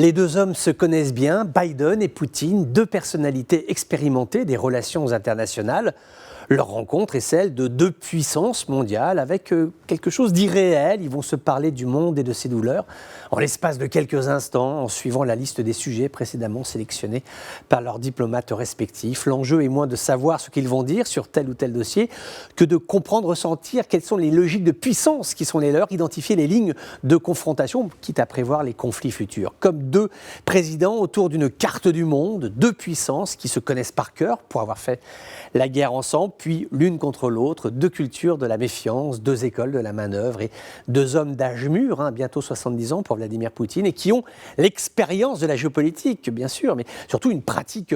Les deux hommes se connaissent bien, Biden et Poutine, deux personnalités expérimentées des relations internationales. Leur rencontre est celle de deux puissances mondiales avec quelque chose d'irréel. Ils vont se parler du monde et de ses douleurs en l'espace de quelques instants, en suivant la liste des sujets précédemment sélectionnés par leurs diplomates respectifs. L'enjeu est moins de savoir ce qu'ils vont dire sur tel ou tel dossier que de comprendre, ressentir quelles sont les logiques de puissance qui sont les leurs, identifier les lignes de confrontation, quitte à prévoir les conflits futurs. Comme deux présidents autour d'une carte du monde, deux puissances qui se connaissent par cœur pour avoir fait la guerre ensemble, puis l'une contre l'autre, deux cultures de la méfiance, deux écoles de la manœuvre et deux hommes d'âge mûr, bientôt 70 ans pour Vladimir Poutine, et qui ont l'expérience de la géopolitique, bien sûr, mais surtout une pratique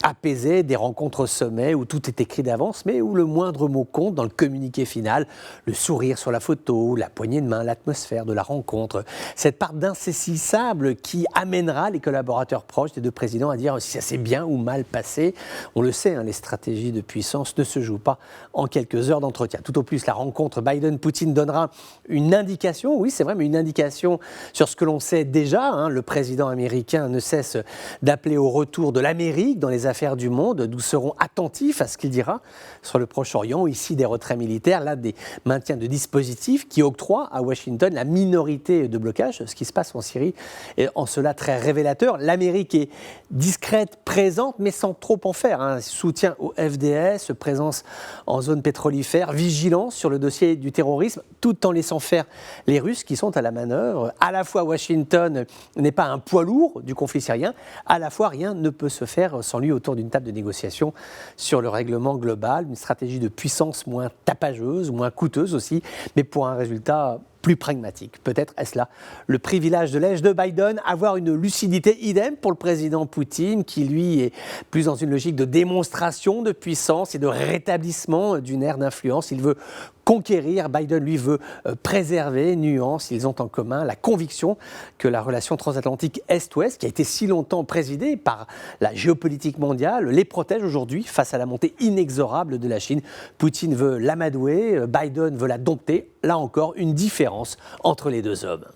apaisée des rencontres au sommet où tout est écrit d'avance, mais où le moindre mot compte dans le communiqué final, le sourire sur la photo, la poignée de main, l'atmosphère de la rencontre, cette part d'insaisissable qui amènera les collaborateurs proches des deux présidents à dire si ça s'est bien ou mal passé. On le sait, les stratégies de puissance ne se jouent pas en quelques heures d'entretien. Tout au plus, la rencontre Biden-Poutine donnera une indication, oui c'est vrai, mais une indication sur ce que l'on sait déjà. Le président américain ne cesse d'appeler au retour de l'Amérique dans les affaires du monde. Nous serons attentifs à ce qu'il dira sur le Proche-Orient, ici des retraits militaires, là des maintiens de dispositifs qui octroient à Washington la minorité de blocage. Ce qui se passe en Syrie est en cela très révélateur. L'Amérique est discrète, présente, mais sans trop en faire. Soutien au FDS, présence en zone pétrolifère, vigilance sur le dossier du terrorisme, tout en laissant faire les Russes qui sont à la manœuvre. À la fois Washington n'est pas un poids lourd du conflit syrien, à la fois rien ne peut se faire sans lui autour d'une table de négociation sur le règlement global, une stratégie de puissance moins tapageuse, moins coûteuse aussi, mais pour un résultat plus pragmatique. Peut-être est-ce là le privilège de l'âge de Biden, avoir une lucidité idem pour le président Poutine, qui lui est plus dans une logique de démonstration de puissance et de rétablissement d'une ère d'influence. Il veut conquérir, Biden lui veut préserver, nuance. Ils ont en commun la conviction que la relation transatlantique Est-Ouest, qui a été si longtemps présidée par la géopolitique mondiale, les protège aujourd'hui face à la montée inexorable de la Chine. Poutine veut l'amadouer, Biden veut la dompter. Là encore, une différence entre les deux hommes.